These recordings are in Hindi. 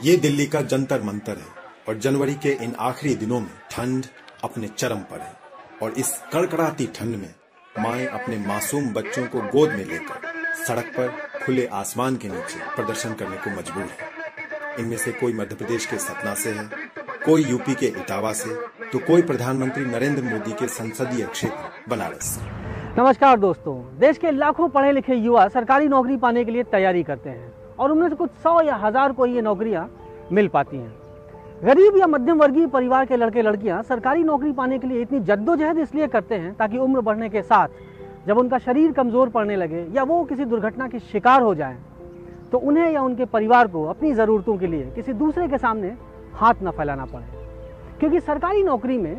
ये दिल्ली का जंतर मंतर है और जनवरी के इन आखिरी दिनों में ठंड अपने चरम पर है और इस कड़कड़ाती ठंड में माएं अपने मासूम बच्चों को गोद में लेकर सड़क पर खुले आसमान के नीचे प्रदर्शन करने को मजबूर है। इनमें से कोई मध्य प्रदेश के सतना से है, कोई यूपी के इटावा से, तो कोई प्रधानमंत्री नरेंद्र मोदी के संसदीय क्षेत्र बनारस से। नमस्कार दोस्तों, देश के लाखों पढ़े लिखे युवा सरकारी नौकरी पाने के लिए तैयारी करते हैं और उनमें से कुछ 100 या 1000 को ये नौकरियां मिल पाती हैं। गरीब या मध्यम वर्गीय परिवार के लड़के लड़कियां सरकारी नौकरी पाने के लिए इतनी जद्दोजहद इसलिए करते हैं ताकि उम्र बढ़ने के साथ जब उनका शरीर कमजोर पड़ने लगे या वो किसी दुर्घटना के शिकार हो जाएं, तो उन्हें या उनके परिवार को अपनी ज़रूरतों के लिए किसी दूसरे के सामने हाथ न फैलाना पड़े। क्योंकि सरकारी नौकरी में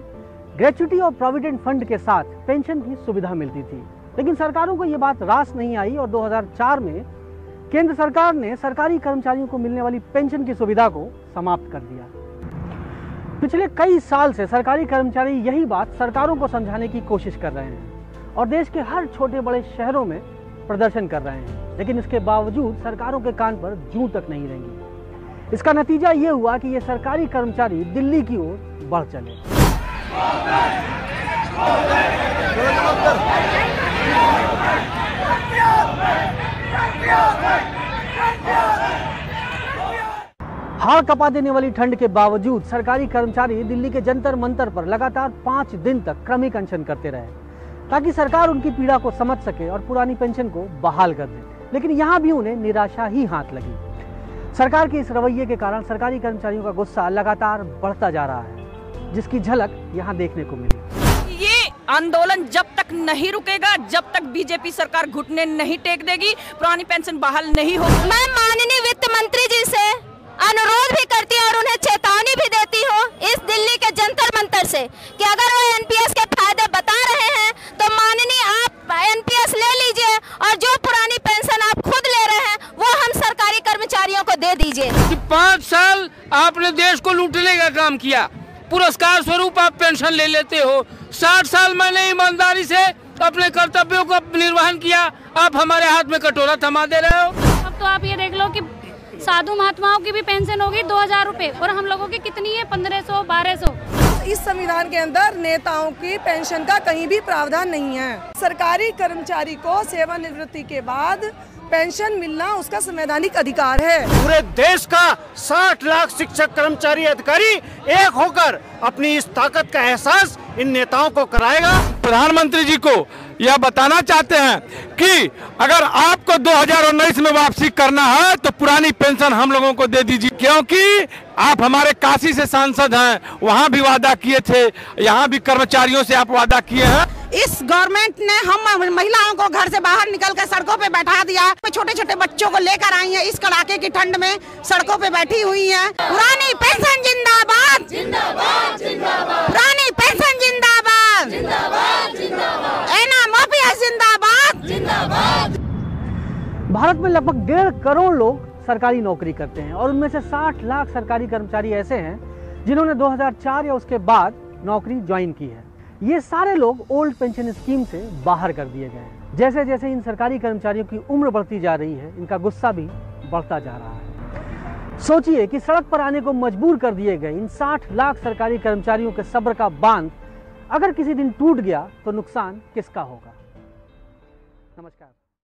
ग्रेच्युटी और प्रोविडेंट फंड के साथ पेंशन की सुविधा मिलती थी, लेकिन सरकारों को ये बात रास नहीं आई और 2004 में केंद्र सरकार ने सरकारी कर्मचारियों को मिलने वाली पेंशन की सुविधा को समाप्त कर दिया। पिछले कई साल से सरकारी कर्मचारी यही बात सरकारों को समझाने की कोशिश कर रहे हैं और देश के हर छोटे बड़े शहरों में प्रदर्शन कर रहे हैं, लेकिन इसके बावजूद सरकारों के कान पर जूं तक नहीं रेंगी। इसका नतीजा ये हुआ कि ये सरकारी कर्मचारी दिल्ली की ओर बढ़ चले। हाड़ कपा देने वाली ठंड के बावजूद सरकारी कर्मचारी दिल्ली के जंतर मंतर पर लगातार 5 दिन तक क्रमिक अनशन करते रहे ताकि सरकार उनकी पीड़ा को समझ सके और पुरानी पेंशन को बहाल कर दे। लेकिन यहाँ भी उन्हें निराशा ही हाथ लगी। सरकार के इस रवैये के कारण सरकारी कर्मचारियों का गुस्सा लगातार बढ़ता जा रहा है, जिसकी झलक यहाँ देखने को मिली। ये आंदोलन जब तक नहीं रुकेगा, जब तक बीजेपी सरकार घुटने नहीं टेक देगी, पुरानी पेंशन बहाल नहीं होगी। मैं माननीय वित्त मंत्री जी से अनुरोध भी करती हूँ और उन्हें चेतावनी भी देती हूँ इस दिल्ली के जंतर मंतर से कि अगर वो एनपीएस के फायदे बता रहे हैं तो माननीय आप एनपीएस ले लीजिए और जो पुरानी पेंशन आप खुद ले रहे हैं वो हम सरकारी कर्मचारियों को दे दीजिए। 5 साल आपने देश को लूटने का काम किया, पुरस्कार स्वरूप आप पेंशन ले लेते हो। 60 साल मैंने ईमानदारी से अपने कर्तव्यों को निर्वहन किया, आप हमारे हाथ में कटोरा थमा दे रहे हो। अब तो आप ये देख लो कि साधु महात्माओं की भी पेंशन होगी 2000 रुपए और हम लोगों की कितनी है 1500 1200। इस संविधान के अंदर नेताओं की पेंशन का कहीं भी प्रावधान नहीं है। सरकारी कर्मचारी को सेवानिवृत्ति के बाद पेंशन मिलना उसका संवैधानिक अधिकार है। पूरे देश का 60 लाख शिक्षक कर्मचारी अधिकारी एक होकर अपनी इस ताकत का एहसास इन नेताओं को कराएगा। प्रधानमंत्री जी को यह बताना चाहते हैं कि अगर आपको 2019 में वापसी करना है तो पुरानी पेंशन हम लोगों को दे दीजिए, क्योंकि आप हमारे काशी से सांसद हैं, वहाँ भी वादा किए थे, यहाँ भी कर्मचारियों से आप वादा किए हैं। इस गवर्नमेंट ने हम महिलाओं को घर से बाहर निकल कर सड़कों पे बैठा दिया। छोटे छोटे बच्चों को लेकर आई हैं, इस कड़ाके की ठंड में सड़कों पे बैठी हुई हैं। पुरानी पेंशन जिंदाबाद, जिंदाबाद, जिंदाबाद। पुरानी पेंशन जिंदाबाद, जिंदाबाद, जिंदाबाद। एना माफिया जिंदाबाद, जिंदाबाद। भारत में लगभग 1.5 करोड़ लोग सरकारी नौकरी करते हैं और उनमें से 60 लाख सरकारी कर्मचारी ऐसे हैं जिन्होंने 2004 या उसके बाद नौकरी ज्वाइन की है। ये सारे लोग ओल्ड पेंशन स्कीम से बाहर कर दिए गए हैं। जैसे जैसे इन सरकारी कर्मचारियों की उम्र बढ़ती जा रही है, इनका गुस्सा भी बढ़ता जा रहा है। सोचिए कि सड़क पर आने को मजबूर कर दिए गए इन 60 लाख सरकारी कर्मचारियों के सब्र का बांध अगर किसी दिन टूट गया तो नुकसान किसका होगा।